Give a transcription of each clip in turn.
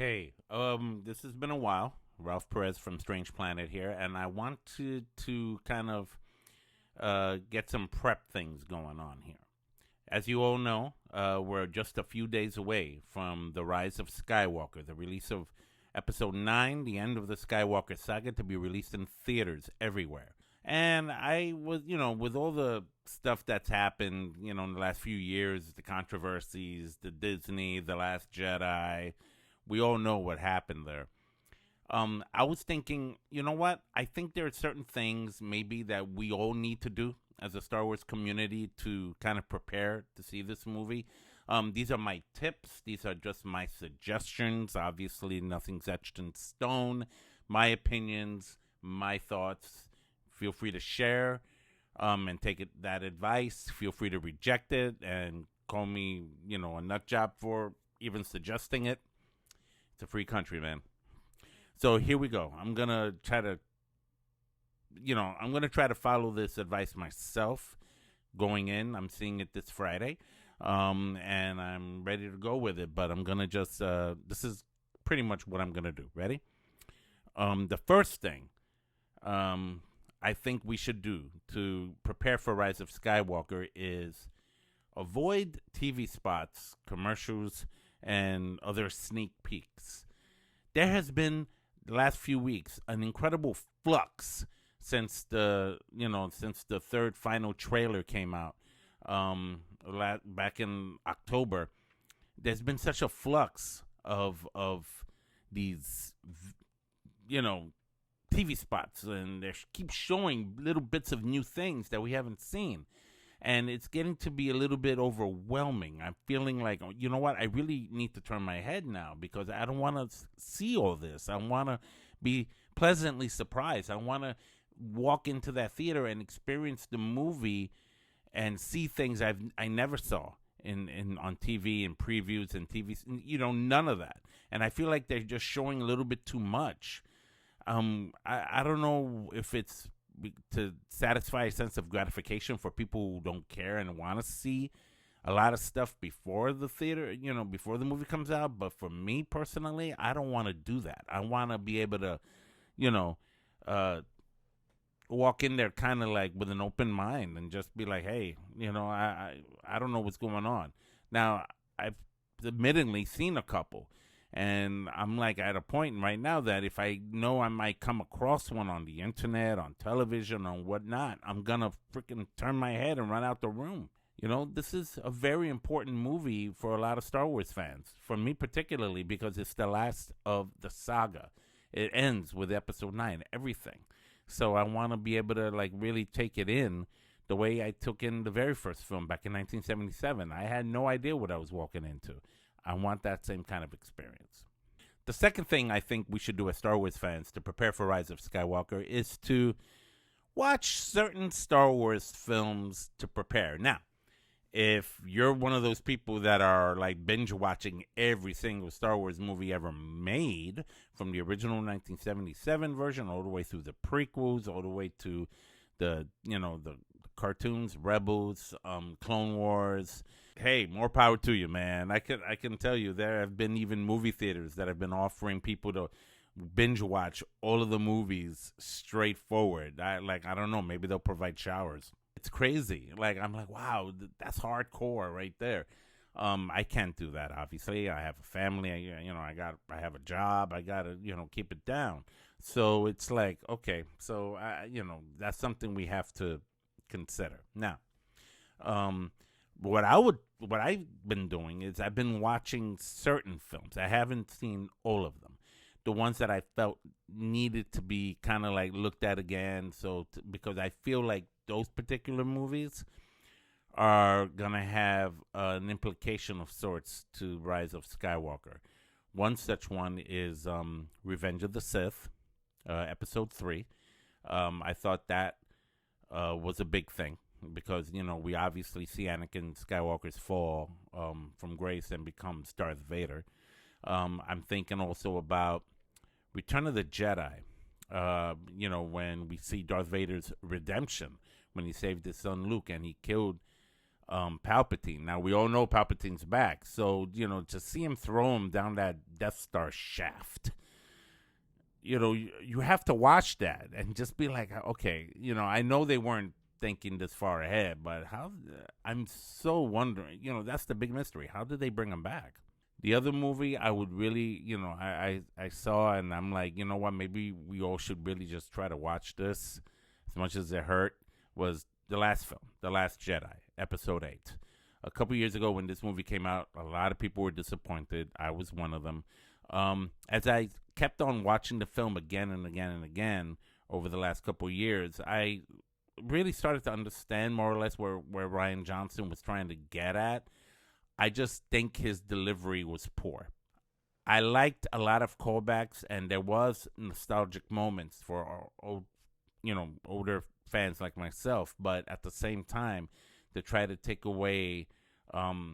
Hey, this has been a while. Ralph Perez from Strange Planet here, and I wanted to kind of get some prep things going on here. As you all know, we're just a few days away from the rise of Skywalker, the release of Episode 9, the end of the Skywalker saga, to be released in theaters everywhere. And I was, with all the stuff that's happened, in the last few years, the controversies, the Disney, The Last Jedi, we all know what happened there. I was thinking, you know what? I think there are certain things maybe that we all need to do as a Star Wars community to kind of prepare to see this movie. These are my tips. These are just my suggestions. Obviously, nothing's etched in stone. My opinions, my thoughts. Feel free to share and take that advice. Feel free to reject it and call me, a nut job for even suggesting it. It's a free country, man. So here we go. I'm gonna try to follow this advice myself. Going in, I'm seeing it this Friday, and I'm ready to go with it. But I'm gonna just this is pretty much what I'm gonna do. Ready? The first thing I think we should do to prepare for Rise of Skywalker is avoid TV spots, commercials, and other sneak peeks. There has been the last few weeks an incredible flux since the third final trailer came out back in October. There's been such a flux of these you know TV spots, and they keep showing little bits of new things that we haven't seen. And it's getting to be a little bit overwhelming. I'm feeling like, you know what, I really need to turn my head now because I don't want to see all this. I want to be pleasantly surprised. I want to walk into that theater and experience the movie and see things I never saw in on TV and previews and TV. None of that. And I feel like they're just showing a little bit too much. I don't know if it's to satisfy a sense of gratification for people who don't care and want to see a lot of stuff before the theater, before the movie comes out. But for me personally, I don't want to do that. I want to be able to, you know, walk in there kind of like with an open mind and just be like, hey, I don't know what's going on. Now, I've admittedly seen a couple. And I'm like at a point right now that if I know I might come across one on the internet, on television, on whatnot, I'm going to freaking turn my head and run out the room. This is a very important movie for a lot of Star Wars fans. For me particularly, because it's the last of the saga. It ends with Episode 9, everything. So I want to be able to like really take it in the way I took in the very first film back in 1977. I had no idea what I was walking into. I want that same kind of experience. The second thing I think we should do as Star Wars fans to prepare for Rise of Skywalker is to watch certain Star Wars films to prepare. Now, if you're one of those people that are like binge watching every single Star Wars movie ever made, from the original 1977 version all the way through the prequels, all the way to the cartoons, Rebels, Clone Wars. Hey, more power to you, man. I can tell you there have been even movie theaters that have been offering people to binge watch all of the movies straightforward. I don't know, maybe they'll provide showers. It's crazy. I'm like, wow, that's hardcore right there. I can't do that. Obviously, I have a family. I have a job. I gotta, keep it down. So it's like, okay, so that's something we have to consider now. What I've been doing is I've been watching certain films. I haven't seen all of them. The ones that I felt needed to be kind of like looked at again. Because I feel like those particular movies are gonna have an implication of sorts to Rise of Skywalker. One such one is Revenge of the Sith, Episode 3. I thought that was a big thing because, we obviously see Anakin Skywalker's fall from grace and becomes Darth Vader. I'm thinking also about Return of the Jedi, when we see Darth Vader's redemption, when he saved his son Luke and he killed Palpatine. Now we all know Palpatine's back, so to see him throw him down that Death Star shaft, you have to watch that and just be like, okay, I know they weren't thinking this far ahead, but how? I'm so wondering. That's the big mystery. How did they bring him back? The other movie I would really, I saw and I'm like, you know what? Maybe we all should really just try to watch this, as much as it hurt. Was the last film, The Last Jedi, Episode 8. A couple years ago when this movie came out, a lot of people were disappointed. I was one of them. As I kept on watching the film again and again and again over the last couple years, I really started to understand more or less where Rian Johnson was trying to get at. I just think his delivery was poor. I liked a lot of callbacks, and there was nostalgic moments for older fans like myself. But at the same time, to try to take away, the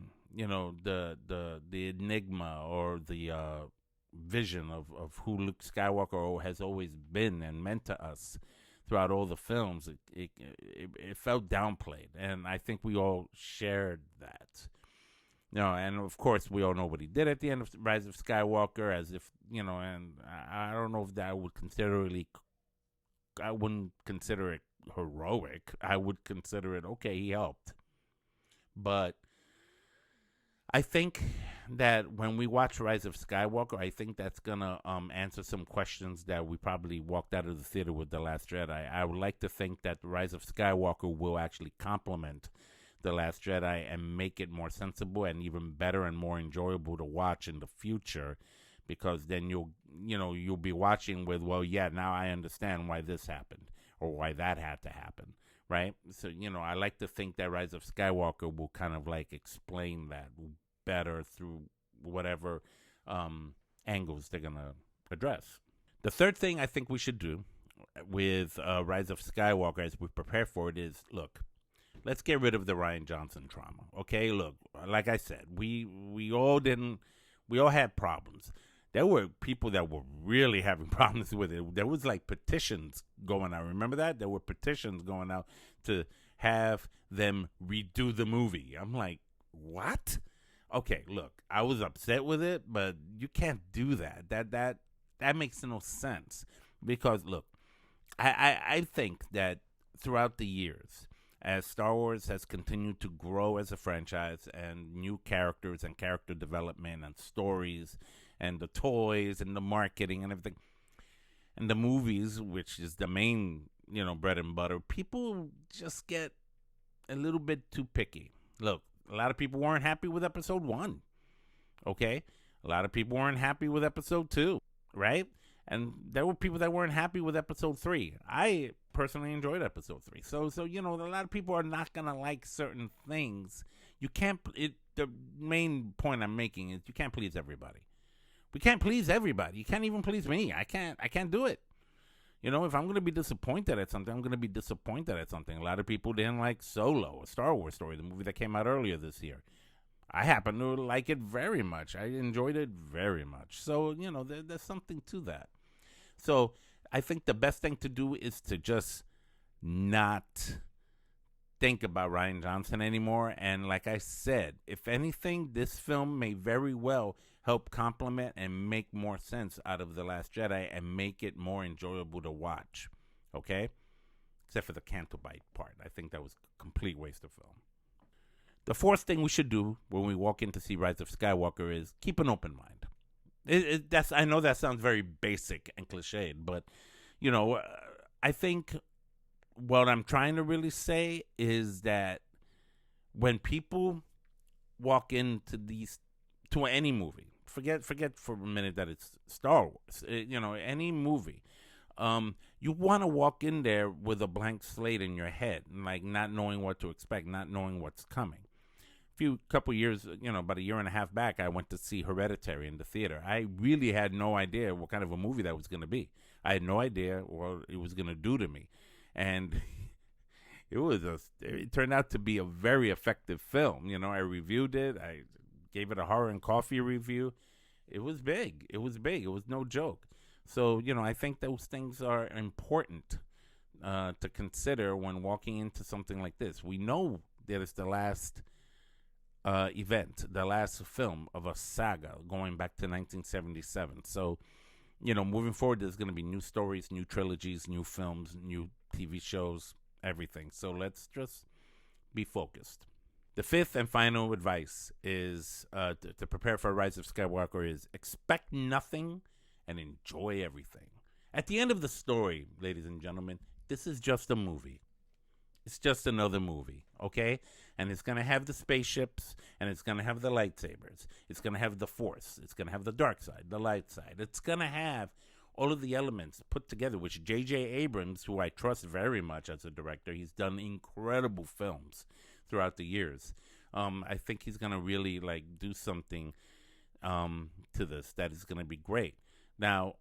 enigma or the vision of who Luke Skywalker has always been and meant to us throughout all the films, it felt downplayed, and I think we all shared that. And of course we all know what he did at the end of Rise of Skywalker, as if and I don't know if that I wouldn't consider it heroic. I would consider it, okay, he helped. But I think that when we watch Rise of Skywalker, I think that's gonna answer some questions that we probably walked out of the theater with The Last Jedi. I would like to think that Rise of Skywalker will actually complement The Last Jedi and make it more sensible and even better and more enjoyable to watch in the future, because then you'll be watching with, well, yeah, now I understand why this happened or why that had to happen, right? So I like to think that Rise of Skywalker will kind of like explain that better through whatever angles they're gonna address. The third thing I think we should do with Rise of Skywalker as we prepare for it is, look, let's get rid of the Rian Johnson trauma. Okay, look, like I said, we all had problems. There were people that were really having problems with it. There was like petitions going out. Remember that? There were petitions going out to have them redo the movie. I'm like, what? Okay, look, I was upset with it, but you can't do that. That makes no sense. Because look, I think that throughout the years, as Star Wars has continued to grow as a franchise, and new characters and character development and stories and the toys and the marketing and everything, and the movies, which is the main, bread and butter, people just get a little bit too picky. Look, a lot of people weren't happy with Episode 1, okay? A lot of people weren't happy with Episode 2, right? And there were people that weren't happy with Episode 3. I personally enjoyed Episode 3. So a lot of people are not going to like certain things. You can't, the main point I'm making is you can't please everybody. We can't please everybody. You can't even please me. I can't do it. If I'm going to be disappointed at something, I'm going to be disappointed at something. A lot of people didn't like Solo, a Star Wars story, the movie that came out earlier this year. I happen to like it very much. I enjoyed it very much. So, there's something to that. So I think the best thing to do is to just not think about Rian Johnson anymore. And like I said, if anything, this film may very well help complement and make more sense out of The Last Jedi and make it more enjoyable to watch. Okay? Except for the Canto Bite part. I think that was a complete waste of film. The fourth thing we should do when we walk in to see Rise of Skywalker is keep an open mind. I know that sounds very basic and cliched, but, I think what I'm trying to really say is that when people walk into to any movie, forget for a minute that it's Star Wars, any movie, you want to walk in there with a blank slate in your head, like not knowing what to expect, not knowing what's coming. Couple years, about a year and a half back, I went to see Hereditary in the theater. I really had no idea what kind of a movie that was going to be. I had no idea what it was going to do to me. And it turned out to be a very effective film. I reviewed it. I gave it a horror and coffee review. It was big. It was no joke. So, I think those things are important to consider when walking into something like this. We know that it's the last event, the last film of a saga going back to 1977. So, moving forward, there's going to be new stories, new trilogies, new films, new TV shows, everything. So let's just be focused. The fifth and final advice is to prepare for Rise of Skywalker is expect nothing and enjoy everything. At the end of the story, ladies and gentlemen, this is just a movie. It's just another movie, okay? And it's going to have the spaceships, and it's going to have the lightsabers. It's going to have the Force. It's going to have the dark side, the light side. It's going to have all of the elements put together, which J.J. Abrams, who I trust very much as a director, he's done incredible films throughout the years. I think he's going to really, do something to this that is going to be great. Now,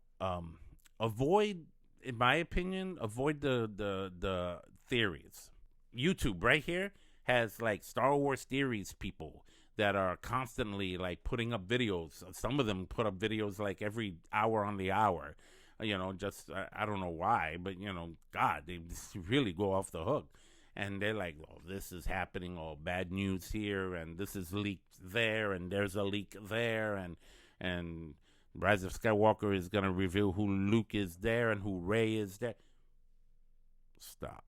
avoid, in my opinion, the theories. YouTube right here has Star Wars theories people that are constantly putting up videos. Some of them put up videos every hour on the hour. Just I don't know why, but God, they really go off the hook. And they're like, oh, this is happening, oh, bad news here, and this is leaked there, and there's a leak there, and Rise of Skywalker is going to reveal who Luke is there and who Rey is there. Stop.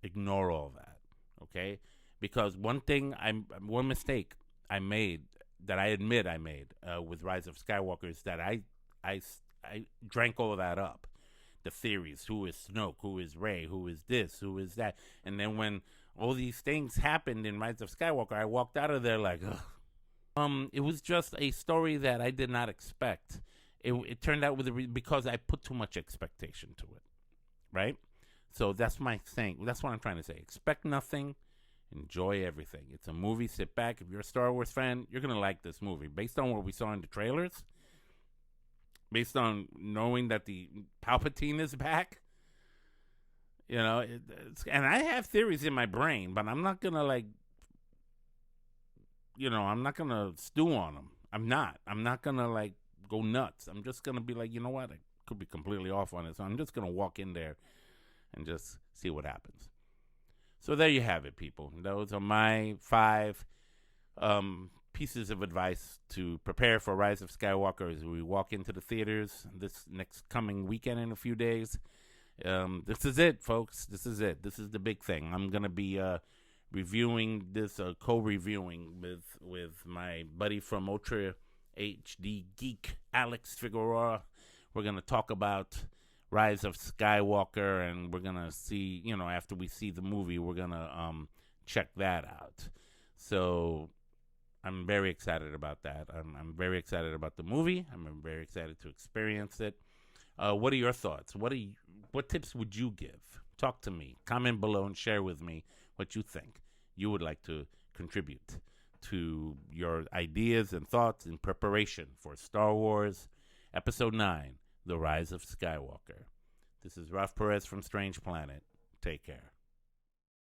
Ignore all that, okay? Because one mistake I made, that I admit I made with Rise of Skywalker, is that I drank all of that up. The theories, who is Snoke, who is Rey, who is this, who is that. And then when all these things happened in Rise of Skywalker, I walked out of there like, ugh. It was just a story that I did not expect. It turned out because I put too much expectation to it, right? So that's my thing. That's what I'm trying to say. Expect nothing, enjoy everything. It's a movie. Sit back. If you're a Star Wars fan, you're gonna like this movie based on what we saw in the trailers. Based on knowing that the Palpatine is back, and I have theories in my brain, but I'm not gonna I'm not gonna stew on them. I'm not gonna go nuts. I'm just gonna be like, you know what? I could be completely off on it, so I'm just gonna walk in there and just see what happens. So there you have it, people. Those are my 5 pieces of advice to prepare for Rise of Skywalker as we walk into the theaters this next coming weekend in a few days. This is it, folks. This is it. This is the big thing. I'm going to be reviewing this, co-reviewing with my buddy from Ultra HD Geek, Alex Figueroa. We're going to talk about Rise of Skywalker, and we're going to see, after we see the movie, we're going to check that out. So I'm very excited about that. I'm very excited about the movie. I'm very excited to experience it. What are your thoughts? What tips would you give? Talk to me. Comment below and share with me what you think you would like to contribute to your ideas and thoughts in preparation for Star Wars Episode 9, The Rise of Skywalker. This is Ralph Perez from Strange Planet. Take care.